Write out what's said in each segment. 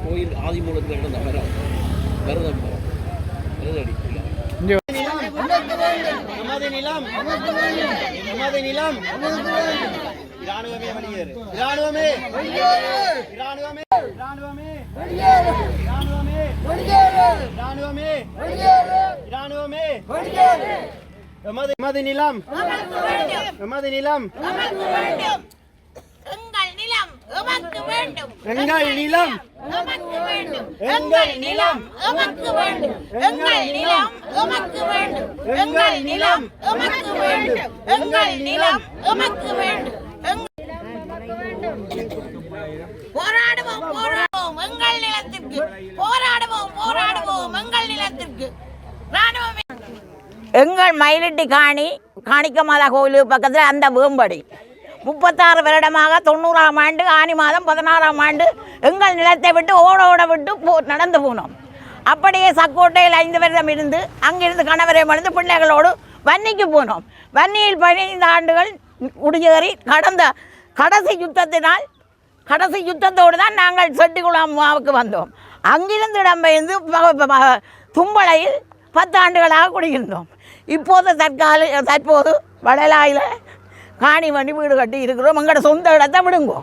கோயில் ஆதிமூலத்தில் நடந்த மரம் கருதம் கருதடி நமது நிலம் நமது நிலம் இராணுவமே வெளியேறு இராணுவமே இராணுவமே இராணுவமே இராணுவமே இராணுவமே இராணுவமே நமது நிலம் நமது நிலம் எங்கள் நிலம் எமக்கு வேண்டும் எங்கள் நிலம் எமக்கு வேண்டும் எங்கள் நிலம் எமக்கு வேண்டும் எங்கள் நிலம் எமக்கு வேண்டும் எங்கள் நிலம் எமக்கு வேண்டும் போராடுவோம் போராடுவோம் எங்கள் நிலத்திற்கு போராடுவோம் போராடுவோம் எங்கள் நிலத்திற்கு ராணுவமே எங்கள் மயிலிட்டி காணிக்க மாதா கோயில் பக்கத்தில் அந்த வேம்படி 36 வருடமாக 90ஆம் ஆண்டு ஆனி மாதம் 16ஆம் ஆண்டு எங்கள் நிலத்தை விட்டு ஓட விட்டு நடந்து போனோம். அப்படியே சக்கோட்டையில் 5 வருடம் இருந்து அங்கிருந்து கணவரை மறந்து பிள்ளைகளோடு வன்னிக்கு போனோம். வன்னியில் 15 ஆண்டுகள் குடியேறி கடந்த கடைசி யுத்தத்தோடு தான் நாங்கள் செட்டிக்குளமாவுக்கு வந்தோம். அங்கிருந்து இடம்பெயர்ந்து தும்பளையில் 10 ஆண்டுகளாக குடியிருந்தோம். தற்போது வடலாயில் காணி வண்டி வீடு கட்டி இருக்கிறோம். எங்களோட சொந்த இடத்தை விடுங்கோ.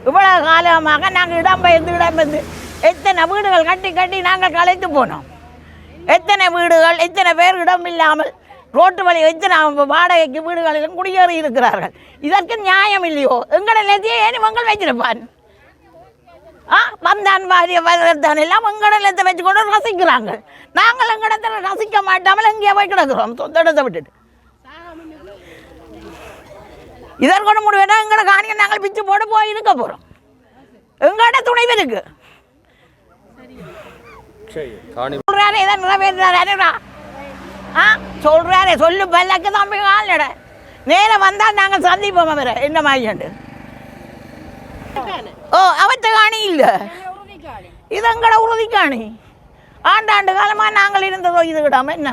இவ்வளோ காலமாக நாங்கள் இடம்பெயர்ந்து எத்தனை வீடுகள் கட்டி நாங்கள் கலைத்து போனோம். எத்தனை வீடுகள் எத்தனை பேர் இடம் இல்லாமல் ரோட்டு வழி எத்தனை வாடகைக்கு வீடுகளிலும் குடியேறி இருக்கிறார்கள். இதற்கு நியாயம் இல்லையோ? எங்களோட நிலத்தையே ஏன் மக்கள் வச்சிருப்பான்? வந்தான் வாரிய வரத்தான் எல்லாம் எங்களோட நிலத்தை வச்சு கொண்டு ரசிக்கிறாங்க. நாங்கள் எங்களிடத்தை ரசிக்க மாட்டாமல் எங்கேயே போய் கிடக்கிறோம் சொந்த இடத்தை விட்டுட்டு. இதற்கொண்டு முடிவேனா எங்களோட காணியை நாங்கள் பிச்சு போட்டு போய் இருக்க போகிறோம். எங்களோட துணைவு இருக்கு சொல்றாரு, இதை நிறைவேறாரா? சொல்றாரு, சொல்லு பல்லக்கு தம்பி கால்நட நேரம் வந்தால் நாங்கள் சந்திப்போம். அவரை என்ன மாதிரி அவற்ற காணி இல்லை, இது எங்களோட உறுதி காணி. ஆண்டாண்டு காலமாக நாங்கள் இருந்ததோ இது கிடாம என்ன?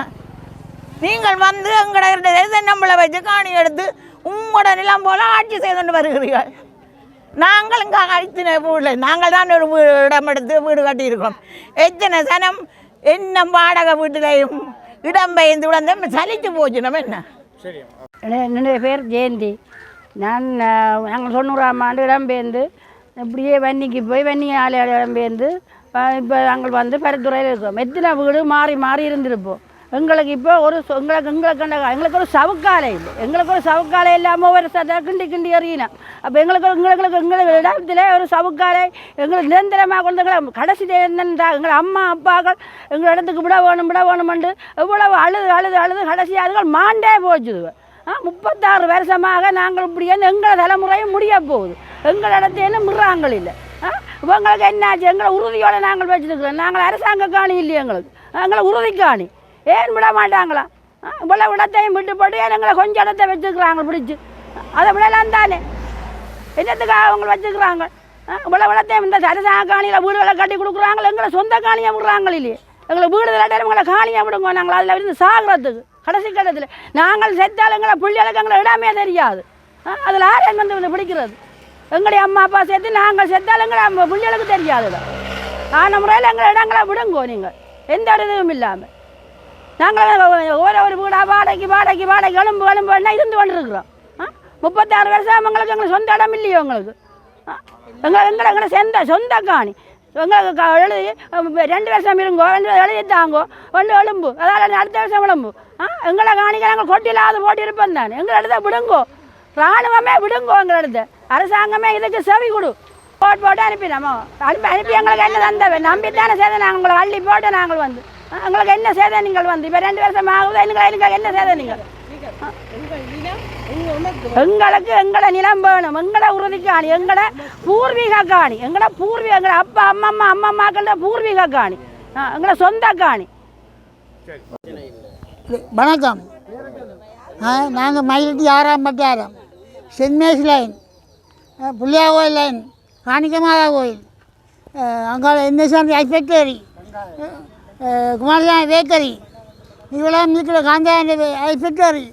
நீங்கள் வந்து எங்களோட நம்மளை வச்சு காணி எடுத்து உங்களோட நிலம் போல ஆட்சி செய்து வருகிறீர்கள். நாங்கள் இங்கே அழித்தின வீடு, நாங்கள் தான் ஒரு இடம் எடுத்து வீடு கட்டியிருக்கோம். எத்தனை சனம் என்ன வாடகை வீட்டிலையும் இடம்பெயர்ந்து விட சலித்து போச்சு. நம்ம என்ன? என்னுடைய பேர் ஜெயந்தி. நாங்கள் 90ஆம் ஆண்டு இடம்பெயர்ந்து இப்படியே வன்னிக்கு போய் வன்னி இடம்பெயர்ந்து இப்போ நாங்கள் வந்து பருத்துறையில் இருக்கோம். எத்தனை வீடு மாறி இருந்திருப்போம். எங்களுக்கு இப்போ எங்களுக்கு ஒரு சவுக்காலை இல்லை. எங்களுக்கு ஒரு சவுக்காலை இல்லாமல் ஒரு கிண்டி எறியினோம். அப்போ எங்களுக்கு இடத்துல ஒரு சவுக்காலை எங்களுக்கு நிரந்தரமாக கொண்டு கடைசி எங்கள் அம்மா அப்பாக்கள் எங்கள் இடத்துக்கு விட வேணுமெண்டு எவ்வளவு அழுது கடைசியாக அதுகள் மாண்டே போச்சுது. 36 வருஷமாக நாங்கள் இப்படியே எங்கள் தலைமுறையும் முடிய போகுது. எங்கள் இடத்தையும் மிறாங்கள் இல்லை. இவங்களுக்கு என்னாச்சு? எங்களை உறுதியோடு நாங்கள் வச்சுருக்கிறோம். நாங்கள் அரசாங்க காணி இல்லையே, எங்களை உறுதி காணி ஏன் விட மாட்டாங்களா? இவ்வளோ இடத்தையும் விட்டு போட்டு ஏன் எங்களை கொஞ்சம் இடத்தை வச்சுருக்குறாங்க பிடிச்சி. அதை விடலாம் தானே, என்னத்துக்காக அவங்க வச்சுருக்குறாங்க? இவ்வளோ இடத்தையும் இந்த அரசாங்க காணியில் வீடுகளை கட்டி கொடுக்குறாங்க. எங்களை சொந்த காணியை விடுறாங்க இல்லையே. எங்களை வீடு இல்லாட்டி எங்களை காணியை விடுங்க. நாங்கள் அதில் இருந்து சாகிறதுக்கு கடைசி கட்டத்தில் நாங்கள் செத்தால் எங்களை பிள்ளைகளுக்கு எங்களை இடமே தெரியாது. அதில் யார் வந்து பிடிக்கிறது? எங்களுடைய அம்மா அப்பா சேர்த்து நாங்கள் செத்தால் எங்களை பிள்ளைகளுக்கு தெரியாது. ஆன முறையில் எங்களை இடங்களை விடுங்கோ. நீங்கள் எந்த இதுவும் இல்லாமல் நாங்கள் ஒரு வீடாக வாடகைக்கு எலும்புன்னா இருந்து கொண்டிருக்கிறோம். 36 வருஷம் எங்களுக்கு சொந்த இடம் இல்லையோ? எங்களை சொந்த காணி எங்களுக்கு எழுதி 2 வருஷம் இருங்கோ, 2 எழுதித்தாங்கோ, 1 எலும்பு, அதால் அடுத்த வருஷம் எலும்பு. எங்களை காணிக்க நாங்கள் கொட்டிலாவது போட்டு இருப்போம் தானே. எங்களை இடத்த விடுங்கோ. இராணுவமே விடுங்கோ. எங்களை இடத்த அரசாங்கமே இதுக்கு செவி கொடு. போட்டு அனுப்பி எங்களுக்கு என்ன தந்தவை நம்பித்தானே செய்த. நாங்கள் உங்களை அள்ளி போட்டு நாங்கள் வந்து எங்களுக்கு என்ன செய்த? நீங்கள் வந்து இப்போ 2 வருஷம் ஆகுது. எங்களுக்கு என்ன செய்த? நீங்கள் எங்களுக்கு எங்களை நிலம் வேணும். எங்களை உறுதி காணி, எங்களை பூர்வீக காணி, எங்களை அப்பா அம்மம்மாக்கள பூர்வீக காணி, எங்களை சொந்த காணி. வணக்கம். நாங்கள் மயிலிட்டி 6ஆம் வட்டாரம் சென்ட் மேரிஸ் லைன், புள்ளியா கோயில் லைன், காணிக்க மாதா கோயில் அங்கே இன்னசாமி ஐஃபேக்டரி, குமாரசாமி பேக்கரி, இவ்வளோ மீக்கில் காந்தாண்டி ஐஃபேக்டரி,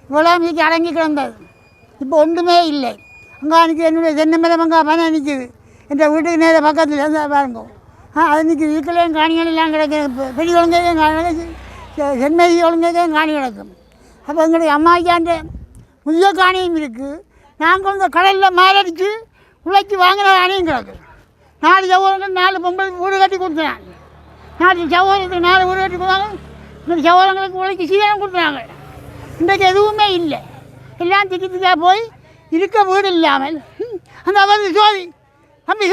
இவ்வளோ மீக்கி அடங்கி கிடந்தது. இப்போ ஒன்றுமே இல்லை. அங்கே அன்றைக்கி என்னுடைய தென்னை மரம் அங்கே பணம் நிற்கிது. என்ற வீட்டுக்கு நேர பக்கத்தில் இருந்தால் பாருங்க. அது நிற்கிது. வீட்டிலையும் காணிகள் எல்லாம் கிடைக்கும். பெரிய ஒழுங்கையும் கிடக்கும், சென்மதி ஒழுங்கையும் காணி கிடக்கும். அப்போ எங்களுடைய அம்மாக்காண்ட முதிய காணியும் இருக்குது. நாங்கள் இந்த கடலில் மாரடித்து உழைச்சி வாங்கின காணியும் கிடக்கும். 4 சகோதரங்கள் 4 பொம்பளை வீடு கட்டி கொடுத்தாங்க. 4 சகோதரத்துக்கு 4 வீடு கட்டி கொடுத்தாங்க. இந்த சகோதரங்களுக்கு உழைச்சி சீதனம் கொடுத்தாங்க. இன்றைக்கு எதுவுமே இல்லை. எல்லாம் திக்கா போய் இருக்க வீடு இல்லாமல் அந்த அவர் சோதி தம்பி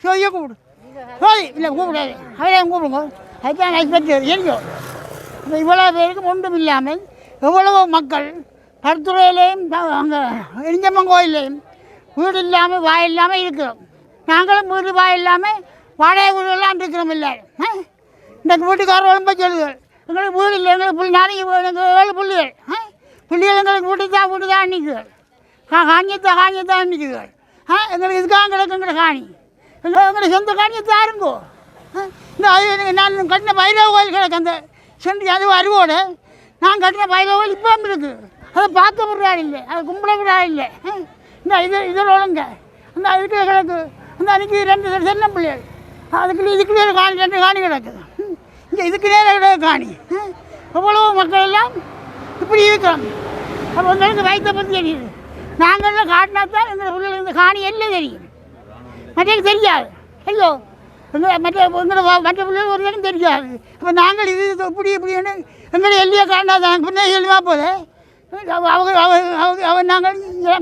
சோதியை கூப்பிடு. சோதி இல்லை கூப்பிடாது, அவரையும் கூப்பிடுங்க. அதுதான் ஐப்பட்டு எரியும். இப்போ இவ்வளோ பேருக்கு ஒன்றும் இல்லாமல் எவ்வளவோ மக்கள் பருத்துறையிலையும் அங்கே எரிஞ்சம்மன் கோயிலையும் வீடு இல்லாமல் வாய் இல்லாமல் இருக்கிறோம். நாங்களும் வீடு வாய் இல்லாமல் வாடகை வீடுகள்லாம் இருக்கிறோம். இல்லை இந்த வீட்டுக்காரர் ரொம்ப சொல்லுங்கள், எங்களுக்கு வீடு இல்லை, எங்களுக்கு நாளைக்கு எங்களுக்கு 7 பிள்ளைகள் எங்களுக்கு வீட்டு தான் நிற்குது. காணியத்தான் நிற்குது. எங்களுக்கு இதுக்காக கிடக்குங்கிற காணி எங்களை சொந்த காணியத்தை யாருங்கோ. இந்த அது நான் கட்டின பைரவ கோயில் கிடக்கு. அந்த சென்று அது அருவோடு நான் கட்டின பைரவ கோயில் இப்போ இருக்குது. அதை பார்க்க விடுறாரு இல்லை, அதை கும்பிட விடாது இல்லை. இந்த இதில் ஒழுங்க அந்த இதுக்கு கிடக்கு. அந்த அன்றைக்கி 2 சின்ன பிள்ளைகள் இதுக்கு நேரம் காணி 2 காணி கிடக்குது. இங்கே இதுக்கு நேரம் கிடக்கு காணி. எவ்வளோ மக்கள் எல்லாம் இப்படி இருக்கிறோம். அப்போ எங்களுக்கு வயிற்றை பற்றி தெரியுது. நாங்கள்லாம் காட்டினா தான் எங்கள் பிள்ளைகள் இந்த காணி எல்லாம் தெரியும். மற்றது தெரியாது. ஐயோ மற்ற பிள்ளைகள் ஒரு இடம் தெரியாது. அப்போ நாங்கள் இது இப்படின்னு எங்களை எல்லையை காட்டினா தான் பிள்ளை எழுமா போல அவங்க நாங்கள்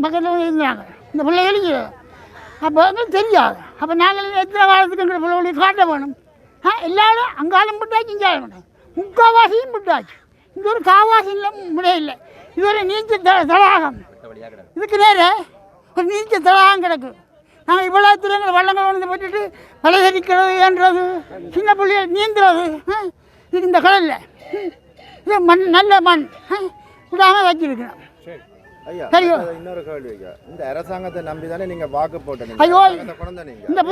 பக்கத்தில் இருந்தாங்க இந்த பிள்ளைகளுக்கு. அப்போ எங்களுக்கு தெரியாது. அப்போ நாங்கள் எத்தனை காலத்துக்கு எங்களை பிள்ளைகளுக்கு காட்ட வேணும். எல்லாரும் அங்காலும் விட்டாச்சு, இங்காலும் விட்டாச்சு, முக்கால்வாசியும் விட்டாச்சு. இது ஒரு காவாசி இல்லை, முறையில்லை. இது ஒரு நீச்சல் தடாகம். இதுக்கு நேர ஒரு நீச்சல் தடாகம் கிடக்கு. நாங்கள் இவ்வளோ எங்களை வள்ளங்கள் வந்து போட்டுட்டு வலை தெரிக்கிறது ஏன்றது, சின்ன பிள்ளைகள் நீந்துறது இது இந்த கடலில். இது மண், நல்ல மண் விடாமல் வச்சிருக்கிறோம். சரியோ இன்னொரு கேள்வி, இந்த அரசாங்கத்தை நம்பி தானே நீங்கள் வாக்கு போட்டீங்க. ஐயோ இந்த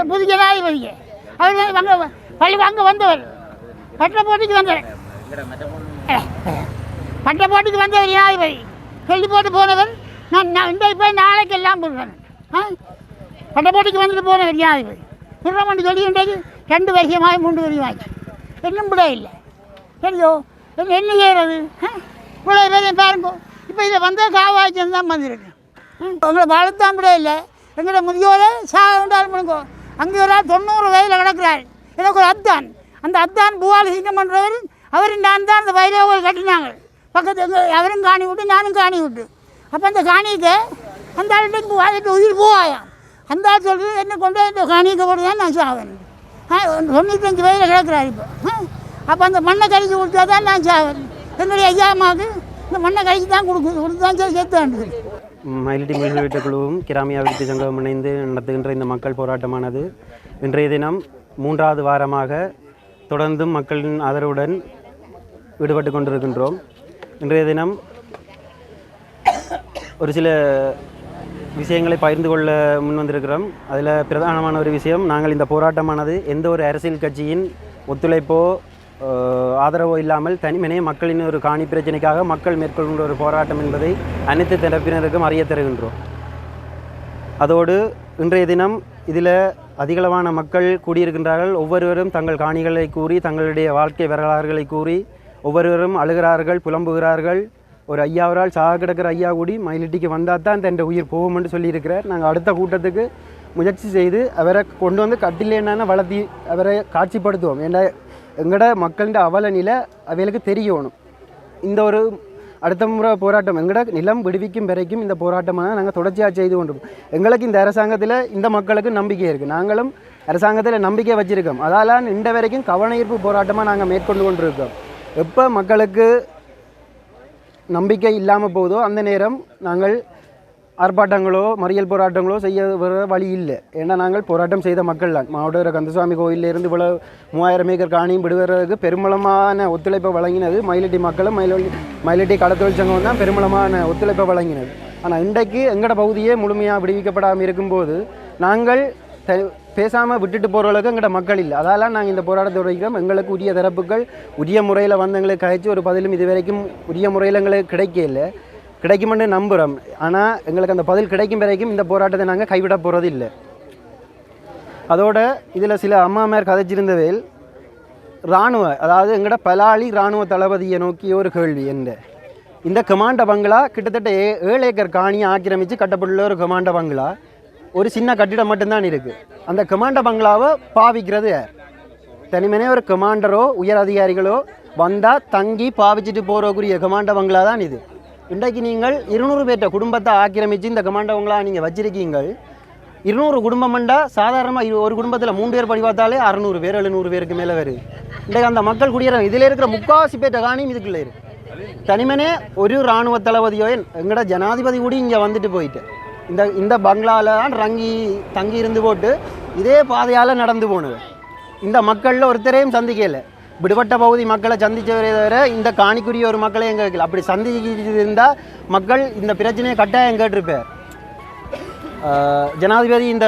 புது ஜனாதிபதிக்கு அவர் பள்ளி அங்கே வந்தவர் பட்ட போட்டிக்கு வந்தவர் ஜனாதிபதி சொல்லி போட்டு போனவர். நான் இந்த இப்போ நாளைக்கு எல்லாம் போடுறேன். பட்ட போட்டிக்கு வந்துட்டு போனவர் ஜனாதிபதி சுப்பிரமணி சொல்லி இன்றைக்கு 2 வருஷமாகி 3 வருஷமாச்சு. இன்னும் கூட இல்லை. சரியோ என்ன செய்கிறது? இவ்வளோ பேரையும் பாருங்க. இப்போ இதில் வந்து காவாய்ச்சல் தான் வந்திருக்கு. உங்களை வளர்த்தான் கூட இல்லை. எங்களோட முதியோரை சாக உண்டாலும் பண்ணுங்கோ. அங்கே ஒரு 90 வயதில் கிடக்கிறார். எனக்கு ஒரு அத்தான், அந்த அத்தான் பூவால் சிங்கம் பண்ணுறவர். அவரும் நான் தான் அந்த வைரவர்கள் கட்டினாங்க. பக்கத்து அவரும் காணி விட்டு நானும் காணி விட்டு. அப்போ அந்த காணிக்கு அந்த ஆளுக்கு வாழ்க்கை உயிர் போவாயாம். அந்த ஆள் சொல்கிறது என்ன கொண்டு இந்த காணிக்கு போட்டு தான் நான் சாவேன். 95 வயதில் கிடக்கிறார் இப்போ. அப்போ அந்த மண்ணை கழிச்சு கொடுத்தா தான் நான் சாவேன். என்னுடைய ஐயா அம்மாவுக்கு இந்த மண்ணை கழிச்சு தான் கொடுத்து தான் சேர்த்தாண்டு. மயிலிட்டி மீன்கள் வீட்டு குழுவும் கிராமிய அபிவிருத்தி சங்கமும் இணைந்து நடத்துகின்ற இந்த மக்கள் போராட்டமானது இன்றைய தினம் 3வது வாரமாக தொடர்ந்தும் மக்களின் ஆதரவுடன் ஈடுபட்டு கொண்டிருக்கின்றோம். இன்றைய தினம் ஒரு சில விஷயங்களை பகிர்ந்து கொள்ள முன் வந்திருக்கிறோம். அதில் பிரதானமான ஒரு விஷயம், நாங்கள் இந்த போராட்டமானது எந்த ஒரு அரசியல் கட்சியின் ஒத்துழைப்போ ஆதரவோ இல்லாமல் தனிமனே மக்களின் ஒரு காணி பிரச்சனைக்காக மக்கள் மேற்கொள்கின்ற ஒரு போராட்டம் என்பதை அனைத்து தரப்பினருக்கும் அறிய தருகின்றோம். அதோடு இன்றைய தினம் இதில் அதிகளவான மக்கள் கூடியிருக்கின்றார்கள். ஒவ்வொருவரும் தங்கள் காணிகளை கூறி தங்களுடைய வாழ்க்கை வரலாறுகளை கூறி ஒவ்வொருவரும் அழுகிறார்கள், புலம்புகிறார்கள். ஒரு ஐயாவரால் சாக கிடக்கிற ஐயா கூடி மயிலிட்டிக்கு வந்தால் தான் தன் உயிர் போகும் என்று சொல்லியிருக்கிறார். நாங்கள் அடுத்த கூட்டத்துக்கு முயற்சி செய்து அவரை கொண்டு வந்து கட்டில் என்னென்ன வளர்த்தி அவரை காட்சிப்படுத்துவோம். ஏன்னா எங்களோட மக்களின் அவல நிலை அவைகளுக்கு தெரியணும். இந்த ஒரு அடுத்த முறை போராட்டம் எங்களோட நிலம் விடுவிக்கும் வரைக்கும் இந்த போராட்டமாக நாங்கள் தொடர்ச்சியாக செய்து கொண்டிருக்கோம். எங்களுக்கு இந்த அரசாங்கத்தில் இந்த மக்களுக்கு நம்பிக்கை இருக்குது. நாங்களும் அரசாங்கத்தில் நம்பிக்கை வச்சுருக்கோம். அதால் இந்த வரைக்கும் கவன ஈர்ப்பு போராட்டமாக நாங்கள் மேற்கொண்டு கொண்டிருக்கோம். எப்போ மக்களுக்கு நம்பிக்கை இல்லாமல் போதோ அந்த நேரம் நாங்கள் ஆர்ப்பாட்டங்களோ மறியல் போராட்டங்களோ செய்ய வர வழி இல்லை. ஏன்னா நாங்கள் போராட்டம் செய்த மக்கள் தான். மாவட்ட கந்தசுவாமி கோயிலிருந்து இவ்வளோ 3000 ஏக்கர் காணியும் விடுவதற்கு பெருமளமான ஒத்துழைப்பை வழங்கினது மயிலிட்டி மக்களும் மயிலிட்டி கடத்தொழில் சங்கம் தான் பெருமளமான ஒத்துழைப்பை வழங்கினது. ஆனால் இன்றைக்கு எங்களோட பகுதியே முழுமையாக விடுவிக்கப்படாமல் இருக்கும்போது நாங்கள் பேசாமல் விட்டுட்டு போகிறவங்களுக்கு எங்களோட மக்கள் இல்லை. அதால் நாங்கள் இந்த போராட்டத்தை உடைக்கிறோம். எங்களுக்கு உரிய தரப்புகள் உரிய முறையில் வந்து எங்களுக்கு கழிச்சு ஒரு பதிலும் இது வரைக்கும் உரிய முறையில் எங்களுக்கு கிடைக்கல. கிடைக்குமென்று நம்புகிறோம். ஆனால் எங்களுக்கு அந்த பதில் கிடைக்கும் வரைக்கும் இந்த போராட்டத்தை நாங்கள் கைவிட போகிறது இல்லை. அதோட இதில் சில அம்மாமார் கதைச்சிருந்தவேல் இராணுவ, அதாவது எங்களோட பலாளி இராணுவ தளபதியை நோக்கிய ஒரு கேள்வி என்ன, இந்த கமாண்ட பங்களா கிட்டத்தட்ட 7 ஏக்கர் காணியை ஆக்கிரமித்து கட்டப்பட்டுள்ள ஒரு கமாண்ட பங்களா, ஒரு சின்ன கட்டிடம் மட்டும்தான் இருக்குது. அந்த கமாண்ட பங்களாவை பாவிக்கிறது யார்? தனிமனே ஒரு கமாண்டரோ உயர் அதிகாரிகளோ வந்தால் தங்கி பாவிச்சுட்டு போகிறக்குரிய கமாண்ட பங்களா தான் இது. இன்றைக்கு நீங்கள் 200 பேர்ட்ட குடும்பத்தை ஆக்கிரமித்து இந்த கமாண்ட பங்களா நீங்கள் வச்சிருக்கீங்க. 200 குடும்பம்ண்டா சாதாரணமாக ஒரு குடும்பத்தில் 3 பேர் படி பார்த்தாலே 600 பேர் 700 பேருக்கு மேலே வருது. இன்றைக்கு அந்த மக்கள் குடியேறாங்க. இதில் இருக்கிற முக்காவாசி பேர்ட்ட காணியும் இதுக்குள்ளே இருக்குது. தனிமனே ஒரு இராணுவ தளபதியோ எங்களோட ஜனாதிபதி கூட இங்கே வந்துட்டு போயிட்டு இந்த பங்களாவில் தான் தங்கி இருந்து போட்டு இதே பாதையால் நடந்து போனது. இந்த மக்களில் ஒருத்தரையும் சந்திக்கலை. விடுபட்ட பகுதி மக்களை சந்தித்தவரே தவிர இந்த காணிக்குரிய ஒரு மக்களையும் எங்கே வைக்கல. அப்படி சந்திச்சு இருந்தால் மக்கள் இந்த பிரச்சனையை கட்டாயம் கேட்டிருப்பார். ஜனாதிபதி இந்த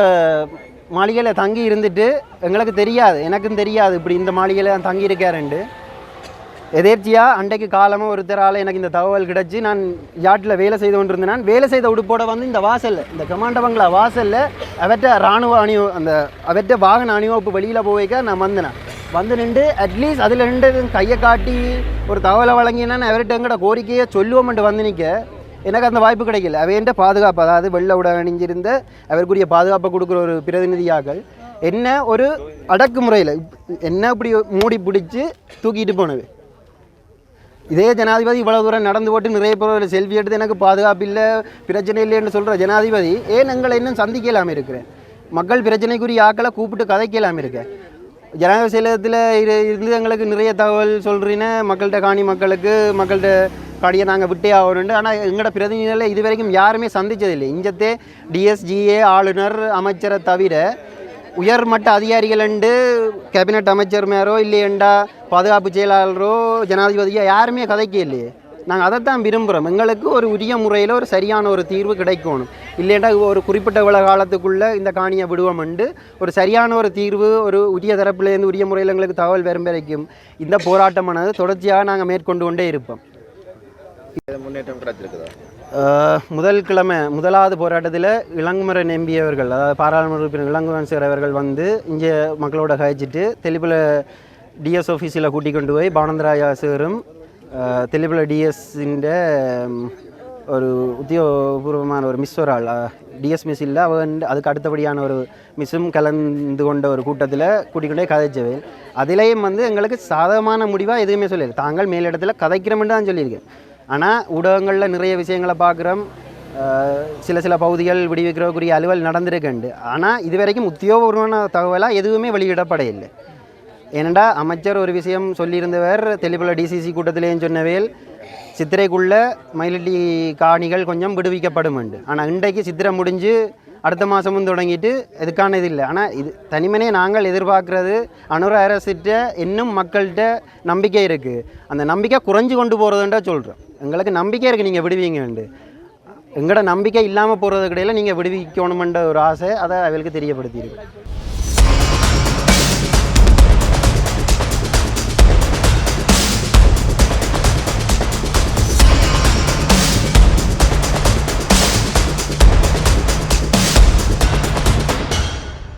மாளிகையில் தங்கி இருந்துட்டு எங்களுக்கு தெரியாது, எனக்கும் தெரியாது இப்படி இந்த மாளிகையில் தங்கி இருக்காருண்டு. எதேர்ச்சியாக அன்றைக்கு காலமாக ஒருத்தரால் எனக்கு இந்த தகவல் கிடச்சி நான் யாட்டில் வேலை செய்து கொண்டிருந்தேன். நான் வேலை செய்த உடுப்போட வந்து இந்த வாசலில், இந்த கமாண்ட பங்களா வாசலில் அவற்ற இராணுவ அவற்ற வாகன அணிவகுப்பு வெளியில் போய்க்க நான் வந்து நின்று அட்லீஸ்ட் அதில் நின்று கையை காட்டி ஒரு தகவலை வழங்கினா அவர்கிட்ட எங்கட கோரிக்கையை சொல்லுவோம்ட்டு வந்து நிற்க எனக்கு அந்த வாய்ப்பு கிடைக்கல. அவையன்ற பாதுகாப்பு, அதாவது வெள்ளை உட அணிஞ்சிருந்த அவருக்குரிய பாதுகாப்பை கொடுக்குற ஒரு பிரதிநிதியாக்கள் என்ன ஒரு அடக்குமுறையில் என்ன இப்படி மூடி பிடிச்சி தூக்கிட்டு போனது. இதே ஜனாதிபதி இவ்வளோ தூரம் நடந்து போட்டு நிறைய பேர் செல்ஃபி எடுத்து எனக்கு பாதுகாப்பு இல்லை பிரச்சனை இல்லைன்னு சொல்கிற ஜனாதிபதி ஏன் எங்களை இன்னும் சந்திக்கலாமல் இருக்கிறேன்? மக்கள் பிரச்சனைக்குரிய ஆக்களை கூப்பிட்டு கதைக்கலாமல் இருக்கேன். ஜனாதிபதி செயலகத்தில் இருந்து எங்களுக்கு நிறைய தகவல் சொல்கிறீன்னு மக்கள்கிட்ட காணி மக்கள்கிட்ட காணியை நாங்கள் விட்டே ஆகணுண்டு. ஆனால் எங்களோட பிரதிநிதிகளை இது வரைக்கும் யாருமே சந்தித்ததில்லை. இஞ்சத்தே டிஎஸ்ஜிஏ ஆளுநர் அமைச்சரை தவிர உயர்மட்ட அதிகாரிகள் கேபினட் அமைச்சர் மேரோ இல்லையண்டா பாதுகாப்பு செயலாளரோ ஜனாதிபதியோ யாருமே கதைக்க இல்லையே. நாங்கள் அதைத்தான் விரும்புகிறோம். எங்களுக்கு ஒரு உரிய முறையில் ஒரு சரியான ஒரு தீர்வு கிடைக்கணும். இல்லைண்டா ஒரு குறிப்பிட்ட உலக காலத்துக்குள்ளே இந்த காணியை விடுவோம்ண்டு ஒரு சரியான ஒரு தீர்வு ஒரு உரிய தரப்புலேருந்து உரிய முறையில் எங்களுக்கு தகவல் வரும் வரைக்கும் இந்த போராட்டமானது தொடர்ச்சியாக நாங்கள் மேற்கொண்டு கொண்டே இருப்போம். முன்னேற்றம் கிடைச்சிருக்குதா? முதலாவது போராட்டத்தில் இளங்குமரன் எம்பி அவர்கள், அதாவது பாராளுமன்ற உறுப்பினர் இளங்குமரன் சார் அவர்கள் வந்து இங்கே மக்களோட கழிச்சிட்டு தெளிப்பில் டிஎஸ் ஆஃபீஸில் கூட்டி கொண்டு போய் பானந்தராயா சாரும் தெளிப்பில் டிஎஸ்ஸின்ற ஒரு உத்தியோகபூர்வமான ஒரு மிஸ் ஒரு ஆள் டிஎஸ் மிஸ் இல்லை அதுக்கு அடுத்தபடியான ஒரு மிஸ்ஸும் கலந்து கொண்ட ஒரு கூட்டத்தில் கூட்டிக்கொண்டே கதைச்சவை. அதிலேயும் வந்து எங்களுக்கு சாதகமான முடிவாக எதுவுமே சொல்லியிருக்கு. தாங்கள் மேலிடத்தில் கதைக்கிறோம்னு தான் சொல்லியிருக்கேன். ஆனால் ஊடகங்களில் நிறைய விஷயங்களை பார்க்குறோம். சில பகுதிகள் விடுவிக்கிறக்குரிய அலுவல் நடந்திருக்குண்டு. ஆனால் இது வரைக்கும் உத்தியோகபூர்வமான தகவலாக எதுவுமே வெளியிடப்பட இல்லை. ஏனெண்டா அமைச்சர் ஒரு விஷயம் சொல்லியிருந்தவர் தெளிப்புல டிசிசி கூட்டத்திலேயும் சொன்னவேல் சித்திரைக்குள்ளே மயிலட்டி காணிகள் கொஞ்சம் விடுவிக்கப்படும். ஆனால் இன்றைக்கு சித்திரை முடிஞ்சு அடுத்த மாதமும் தொடங்கிட்டு இதுக்கான இது இல்லை. ஆனால் இது தனிமனே நாங்கள் எதிர்பார்க்குறது அனுர அரசிட்ட இன்னும் மக்கள்கிட்ட நம்பிக்கை இருக்குது. அந்த நம்பிக்கை குறைஞ்சி கொண்டு போகிறதுன்றா சொல்கிறோம். எங்களுக்கு நம்பிக்கை இருக்குது நீங்கள் விடுவீங்கண்டு. எங்களோட நம்பிக்கை இல்லாமல் போகிறது கிடையாது. நீங்கள் விடுவிக்கணுமென்ற ஒரு ஆசை அதை அவளுக்கு தெரியப்படுத்தியிருக்கு.